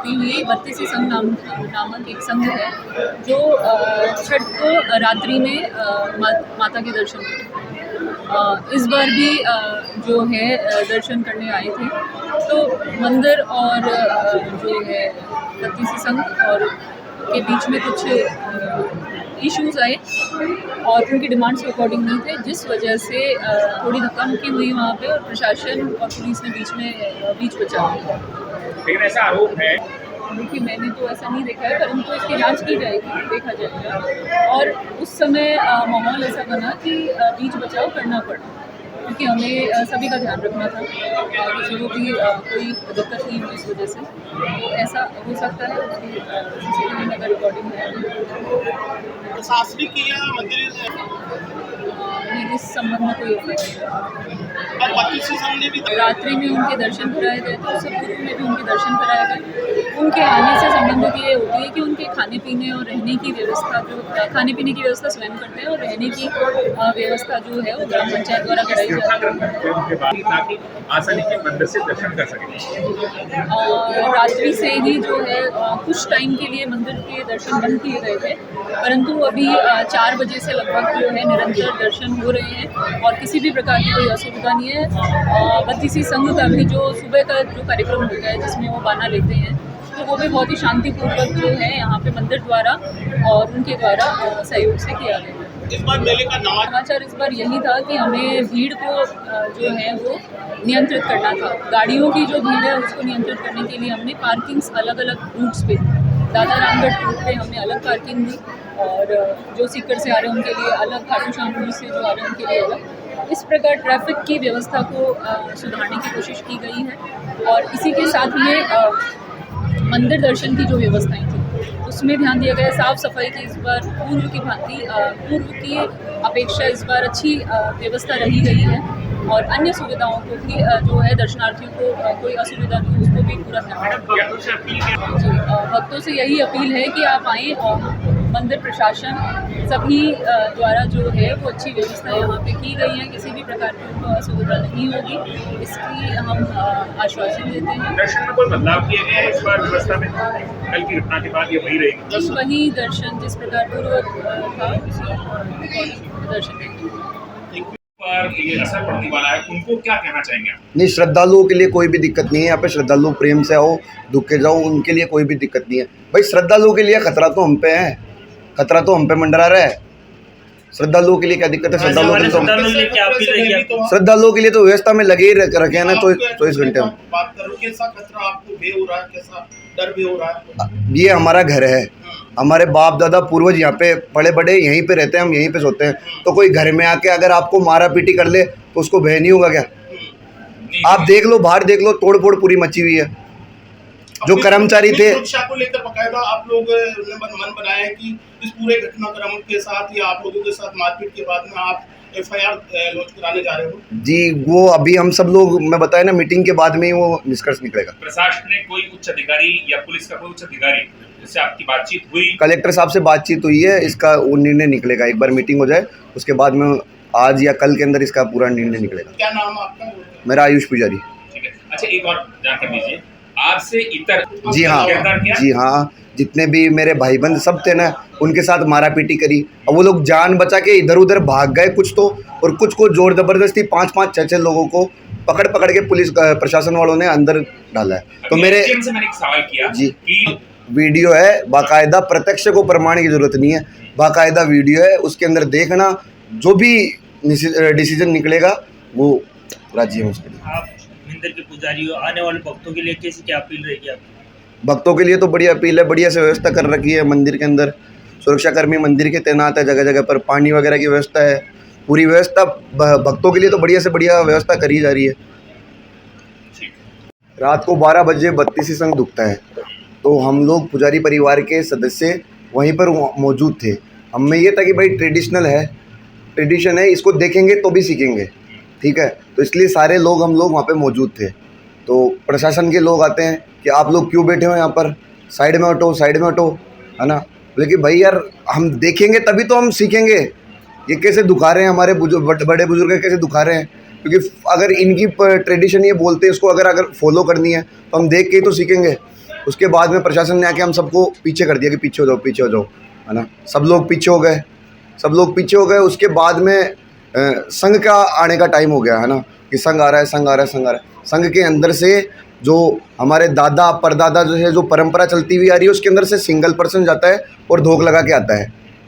करती हुई 32 संघ नामक एक संघ है जो छठ को रात्रि में माता के दर्शन करते। इस बार भी जो है दर्शन करने आए थे, तो मंदिर और जो है 32 संघ और के बीच में कुछ इश्यूज आए और उनकी डिमांड्स के अकॉर्डिंग नहीं थे, जिस वजह से थोड़ी धक्का मुक्की हुई वहाँ पे और प्रशासन और पुलिस ने बीच बचा दिया। लेकिन ऐसा आरोप है, देखिए मैंने तो ऐसा नहीं देखा है, परंतु इसकी जांच की जाएगी, देखा जाएगा। और उस समय माहौल ऐसा बना कि बीच बचाव करना पड़ा, क्योंकि हमें सभी का ध्यान रखना था, किसी को भी कोई दिक्कत नहीं हुई इस वजह से। तो ऐसा हो सकता है, उसकी CCTV में अगर रिकॉर्डिंग है। प्रशासनिक या मंदिर मेरे इस संबंध में कोई नहीं। और 32 संघ ने भी रात्रि में उनके दर्शन कराए गए थे, उससे पूर्व में भी उनके दर्शन कराए गए। उनके आने से संबंधित ये होती है कि उनके खाने पीने और रहने की व्यवस्था, जो खाने पीने की व्यवस्था स्वयं करते हैं और रहने की व्यवस्था जो है वो ग्राम पंचायत द्वारा कराई जाती है, ताकि आसानी के मंदिर से दर्शन कर सकें। रात्रि से ही जो है कुछ टाइम के लिए मंदिर के दर्शन बंद किए गए थे, परंतु अभी 4 बजे से लगभग जो है निरंतर दर्शन हो रहे हैं और किसी भी प्रकार की कोई असुविधा नहीं है। 32 संघ का भी जो सुबह का जो कार्यक्रम होता है जिसमें वो बाना लेते हैं, तो वो भी बहुत ही शांतिपूर्वक जो है यहाँ पे मंदिर द्वारा और उनके द्वारा सहयोग से किया गया। इस बार मेले का समाचार इस बार यही था कि हमें भीड़ को जो है वो नियंत्रित करना था। गाड़ियों की जो भीड़ है उसको नियंत्रित करने के लिए हमने पार्किंग्स अलग अलग रूट्स पे, दादा रामगढ़ रूट पे हमने अलग पार्किंग दी और जो सीकर से आ रहे हैं उनके लिए अलग, खाटू श्याम पुलिस से जो आ रहे हैं उनके लिए अलग। इस प्रकार ट्रैफिक की व्यवस्था को सुधारने की कोशिश की गई है और इसी के साथ में मंदिर दर्शन की जो व्यवस्थाएं थी उसमें ध्यान दिया गया। साफ़ सफाई की इस बार पूर्व की भांति, पूर्व की अपेक्षा इस बार अच्छी व्यवस्था रही गई है और अन्य सुविधाओं को भी जो है दर्शनार्थियों को कोई असुविधा नहीं, उसको भी पूरा ध्यान रखा। भक्तों से यही अपील है कि आप आएँ और मंदिर प्रशासन सभी द्वारा जो है वो अच्छी व्यवस्था यहाँ पे की गई है, किसी भी प्रकार की उनको असुविधा नहीं होगी, इसकी हम आश्वासन देते हैं। दर्शन में कोई बदलाव किए गए हैं इस बार व्यवस्था में? कल की घटना के बाद ये वही रहेगी? वही दर्शन जिस प्रकार पूर्व था उसी दर्शन पर ये असर पड़ने वाला है, उनको क्या कहना चाहेंगे आप? नहीं, श्रद्धालुओं के लिए कोई भी दिक्कत नहीं है। यहाँ पे श्रद्धालु प्रेम से आओ, दुख के जाओ, उनके लिए कोई भी दिक्कत नहीं है। भाई श्रद्धालुओं के लिए खतरा तो हम पे है, खतरा तो हम पे मंडरा रहा है। श्रद्धालुओं के लिए क्या दिक्कत है? श्रद्धालुओं के लिए तो श्रद्धालुओं के लिए तो व्यवस्था में लगे ही रखे हैं ना 24 घंटे में। बात करो, कैसा खतरा आपको भी हो रहा है, कैसा डर भी हो रहा है? ये हमारा घर है, हमारे बाप दादा पूर्वज यहाँ पे बड़े बड़े यहीं पे रहते हैं, हम यहीं पे सोते हैं। तो कोई घर में आके अगर आपको मारा पीटी कर ले तो उसको भय नहीं होगा क्या? आप देख लो, बाहर देख लो, तोड़ फोड़ पूरी मची हुई है। जो कर्मचारी थे, सुरक्षा को लेकर बकायदा आप लोग ने मन बनाया है कि इस पूरे घटनाक्रम के साथ या आप लोगों के साथ मारपीट के बाद में आप FIR लॉन्च कराने जा रहे हो? जी, वो अभी हम सब लोग, मैं बताया ना, मीटिंग के बाद में ही वो निष्कर्ष निकलेगा। प्रशासन ने कोई उच्च अधिकारी या पुलिस का कोई उच्च अधिकारी जिससे आपकी बातचीत हुई? कलेक्टर साहब से बातचीत हुई है, इसका वो निर्णय निकलेगा। एक बार मीटिंग हो जाए उसके बाद में आज या कल के अंदर इसका पूरा निर्णय निकलेगा। क्या नाम आपका? मेरा आयुष पुजारी। ठीक है। अच्छा, एक और जानकारी दीजिए, आपसे इतर जी हाँ, जितने भी मेरे भाई बंद सब थे ना, उनके साथ मारा पीटी करी। अब वो लोग जान बचा के इधर उधर भाग गए कुछ तो, और कुछ को जोर जबरदस्ती 5-5, 6-6 लोगों को पकड़ के पुलिस प्रशासन वालों ने अंदर डाला है। तो मैंने एक सवाल किया जी कि वीडियो है बाकायदा, प्रत्यक्ष को प्रमाण की जरूरत नहीं है, बाकायदा वीडियो है, उसके अंदर देखना, जो भी डिसीजन निकलेगा वो राज्य में उसके लिए। आप मंदिर के पुजारी हो, आने वाले भक्तों के लिए कैसी क्या अपील रहेगी आपकी? भक्तों के लिए तो बढ़िया अपील है, बढ़िया से व्यवस्था कर रखी है मंदिर के अंदर। सुरक्षाकर्मी मंदिर के तैनात है, जगह जगह पर पानी वगैरह की व्यवस्था है, पूरी व्यवस्था भक्तों के लिए तो बढ़िया से बढ़िया व्यवस्था करी जा रही है। रात को 12 बजे 32 संघ दुखता है, तो हम लोग पुजारी परिवार के सदस्य वहीं पर मौजूद थे। हमें ये था कि भाई ट्रेडिशन है, इसको देखेंगे तो भी सीखेंगे, ठीक है। तो इसलिए सारे लोग, हम लोग वहाँ पे मौजूद थे। तो प्रशासन के लोग आते हैं कि आप लोग क्यों बैठे हो यहाँ पर, साइड में हटो, है ना। लेकिन भाई यार, हम देखेंगे तभी तो हम सीखेंगे। ये कैसे दुखा रहे हैं, हमारे बड़े बुजुर्ग कैसे दुखा रहे हैं, क्योंकि अगर इनकी ट्रेडिशन ये बोलते हैं, इसको अगर फॉलो करनी है तो हम देख के ही तो सीखेंगे। उसके बाद में प्रशासन ने आके हम सबको पीछे कर दिया कि पीछे हो जाओ, है ना। सब लोग पीछे हो गए। उसके बाद में संघ का आने का टाइम हो गया, है ना, कि संघ आ रहा है। संघ के अंदर से जो हमारे दादा परदादा जो है, जो परंपरा चलती हुई आ रही है, उसके अंदर से सिंगल पर्सन जाता है और धोख लगा के आता है,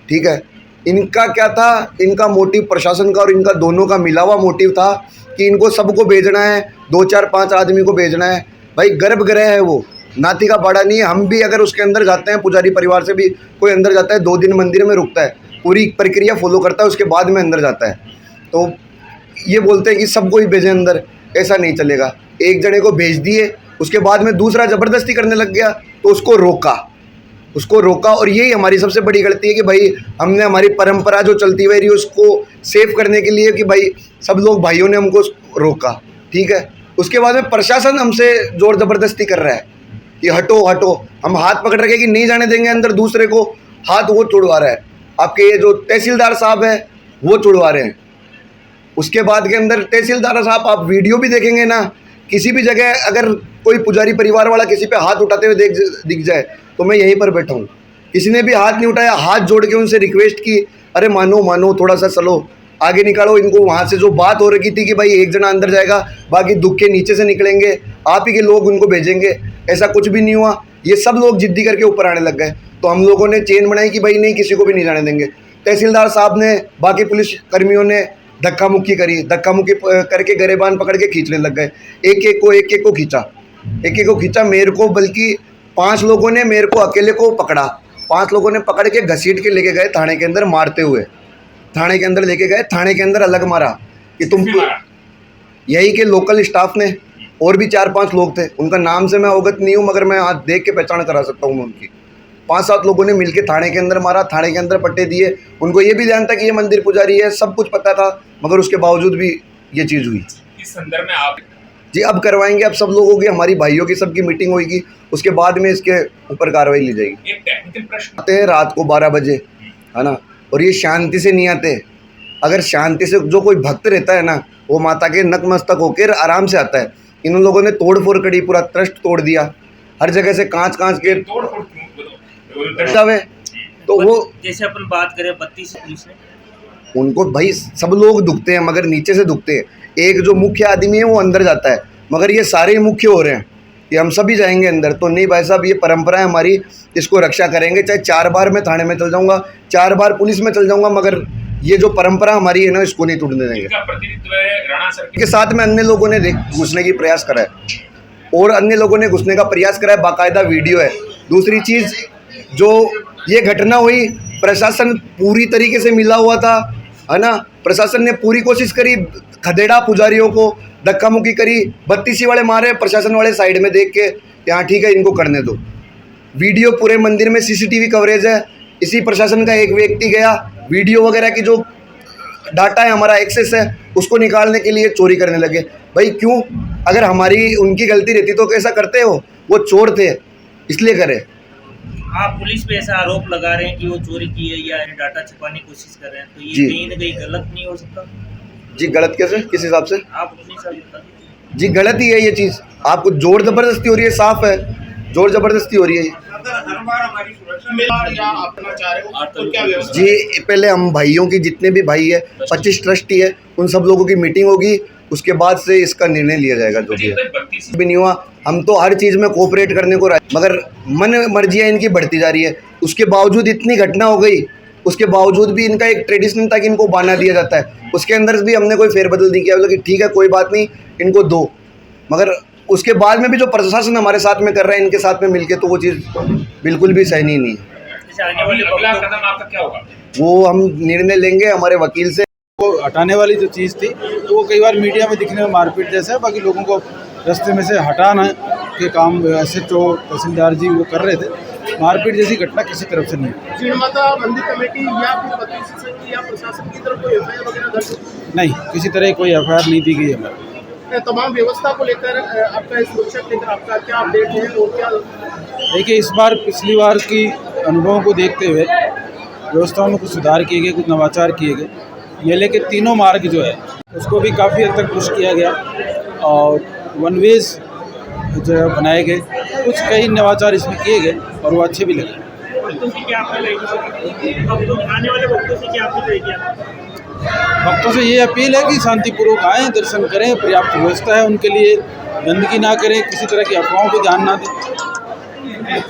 ठीक है। इनका क्या था, इनका मोटिव प्रशासन का और इनका दोनों का मिला हुआ मोटिव था कि इनको सबको भेजना है, 2 4 5 आदमी को भेजना है। भाई गर्भगृह है वो, नाती का बाड़ा नहीं है। हम भी अगर उसके अंदर जाते हैं, पुजारी परिवार से भी कोई अंदर जाता है, 2 दिन मंदिर में रुकता है, पूरी प्रक्रिया फॉलो करता है, उसके बाद में अंदर जाता है। तो ये बोलते हैं कि सबको ही भेजें अंदर, ऐसा नहीं चलेगा। एक जने को भेज दिए, उसके बाद में दूसरा ज़बरदस्ती करने लग गया, तो उसको रोका। और यही हमारी सबसे बड़ी गलती है कि भाई हमने हमारी परंपरा जो चलती हुई रही उसको सेव करने के लिए कि भाई सब लोग भाइयों ने हमको रोका, ठीक है। उसके बाद में प्रशासन हमसे ज़ोर ज़बरदस्ती कर रहा है कि हटो। हम हाथ पकड़ रखे कि नहीं जाने देंगे अंदर, दूसरे को हाथ वो छुड़वा रहा है। आपके ये जो तहसीलदार साहब है वो छुड़वा रहे हैं। उसके बाद के अंदर तहसीलदार साहब, आप वीडियो भी देखेंगे ना, किसी भी जगह अगर कोई पुजारी परिवार वाला किसी पे हाथ उठाते हुए दिख जाए तो मैं यहीं पर बैठा हूँ। किसी ने भी हाथ नहीं उठाया, हाथ जोड़ के उनसे रिक्वेस्ट की, अरे मानो थोड़ा सा चलो आगे निकालो इनको। वहाँ से जो बात हो रही थी कि भाई एक जना अंदर जाएगा, बाकी दुख के नीचे से निकलेंगे, आप ही के लोग उनको भेजेंगे, ऐसा कुछ भी नहीं हुआ। ये सब लोग जिद्दी करके ऊपर आने लग गए। तो हम लोगों ने चेन बनाई कि भाई नहीं, किसी को भी नहीं जाने देंगे। तहसीलदार साहब ने, बाकी पुलिस कर्मियों ने धक्का मुक्की करके गरेबान पकड़ के खींचने लग गए। एक एक को खींचा। मेरे को बल्कि 5 लोगों ने मेरे को अकेले को पकड़ा। 5 लोगों ने पकड़ के घसीट के लेके गए थाने के अंदर, मारते हुए थाने के अंदर लेके गए। थाने के अंदर अलग मारा कि तुम, यही के लोकल स्टाफ ने, और भी 4-5 लोग थे, उनका नाम से मैं अवगत नहीं हूँ, मगर मैं आज देख के पहचान करा सकता हूँ उनकी। 5-7 लोगों ने मिलके थाने के अंदर मारा, थाने के अंदर पट्टे दिए। उनको ये भी ध्यान था कि ये मंदिर पुजारी है, सब कुछ पता था, मगर उसके बावजूद भी ये चीज़ हुई। इस संदर्भ में आप जी अब करवाएंगे, अब सब लोगों की, हमारी भाइयों की सबकी मीटिंग होगी, उसके बाद में इसके ऊपर कार्रवाई ली जाएगी। एक टेक्निकल प्रश्न, आते हैं रात को 12 बजे, है ना, और ये शांति से नहीं आते। अगर शांति से जो कोई भक्त रहता है ना, वो माता के नतमस्तक होकर आराम से आता है। इन लोगों ने तोड़ फोड़ करी, पूरा ट्रस्ट तोड़ दिया, हर जगह से कांच के तो वो, जैसे अपन बात करें 32 पुलिस ने, उनको भाई सब लोग दुखते हैं, मगर नीचे से दुखते हैं। एक जो मुख्य आदमी है वो अंदर जाता है, मगर ये सारे मुख्य हो रहे हैं कि हम सभी जाएंगे अंदर। तो नहीं भाई साहब, ये परंपरा है हमारी, इसको रक्षा करेंगे। चाहे 4 बार मैं थाने में चल जाऊंगा, 4 बार पुलिस में चल जाऊंगा, मगर ये जो परंपरा हमारी है ना, इसको नहीं टूटने देंगे। इनका प्रतिनिधित्व है राणा सर के साथ में अन्य लोगों ने घुसने की प्रयास करा है, और अन्य लोगों ने घुसने का प्रयास करा है, बाकायदा वीडियो है। दूसरी चीज़, जो ये घटना हुई, प्रशासन पूरी तरीके से मिला हुआ था, है ना। प्रशासन ने पूरी कोशिश करी, खदेड़ा पुजारियों को, धक्का मुक्की करी, 32 वाले मारे, प्रशासन वाले साइड में देख के यहाँ ठीक है इनको करने दो। वीडियो पूरे मंदिर में CCTV कवरेज है। इसी प्रशासन का एक व्यक्ति गया, वीडियो वगैरह की जो डाटा है, हमारा एक्सेस है, उसको निकालने के लिए चोरी करने लगे। भाई क्यों? अगर हमारी उनकी गलती रहती तो कैसा करते हो? वो चोर थे इसलिए करे। आप पुलिस पे ऐसा आरोप लगा रहे हैं कि वो चोरी की है या डाटा छिपाने की कोशिश कर रहे हैं, तो ये जी। कहीं ना कहीं गलत नहीं हो सकता? जी गलत कैसे, किस हिसाब से? आप अपने हिसाब से बता दीजिए। जी गलत ही है ये चीज़। आपको जोर ज़बरदस्ती हो रही है, साफ है, जोर ज़बरदस्ती हो रही है। या अपना चाह रहे हो तो क्या व्यवस्था? जी पहले हम भाइयों की, जितने भी भाई है, 25 ट्रस्टी है, उन सब लोगों की मीटिंग होगी, उसके बाद से इसका निर्णय लिया जाएगा। जो भी है 32 भी नहीं हुआ, हम तो हर चीज़ में कोऑपरेट करने को मगर मन मर्जियाँ इनकी बढ़ती जा रही है। उसके बावजूद इतनी घटना हो गई, उसके बावजूद भी इनका एक ट्रेडिशनल था कि इनको बाना दिया जाता है, उसके अंदर भी हमने कोई फेरबदल नहीं किया, बोला कि ठीक है कोई बात नहीं इनको दो। मगर उसके बाद में भी जो प्रशासन हमारे साथ में कर रहा है इनके साथ में मिलके, तो वो चीज़ बिल्कुल भी सहनीय नहीं है। जैसे आने वाले अगला वक्तों कदम आपका क्या होगा? वो हम निर्णय लेंगे हमारे वकील से। को हटाने वाली जो चीज़ थी, तो वो कई बार मीडिया में दिखने में मारपीट जैसा है, बाकी लोगों को रास्ते में से हटाना के काम SHO तहसीलदार जी वो कर रहे थे। मारपीट जैसी घटना किसी तरफ से नहीं। जिनमाता मंदिर कमेटी या फिर 32 संघ या प्रशासन की तरफ कोई FIR वगैरह दर्ज नहीं, किसी तरह की कोई FIR नहीं दी गई हमारे। तमाम व्यवस्था को लेकर आपका सुरक्षा को लेकर आपका क्या अपडेट है और क्या? देखिए इस बार पिछली बार की अनुभवों को देखते हुए व्यवस्थाओं में कुछ सुधार किए गए, कुछ नवाचार किए गए। मेले के तीनों मार्ग जो है उसको भी काफ़ी हद तक पुश किया गया, और वन वेज जो है बनाए गए, कुछ कई नवाचार इसमें किए गए और वो अच्छे भी लगे। भक्तों से क्या अपील रहेगी? आने वाले भक्तों से क्या अपील रहेगी? भक्तों से ये अपील है कि शांतिपूर्वक आएँ, दर्शन करें, पर्याप्त व्यवस्था है उनके लिए, गंदगी ना करें, किसी तरह की अफवाहों पर ध्यान ना दें।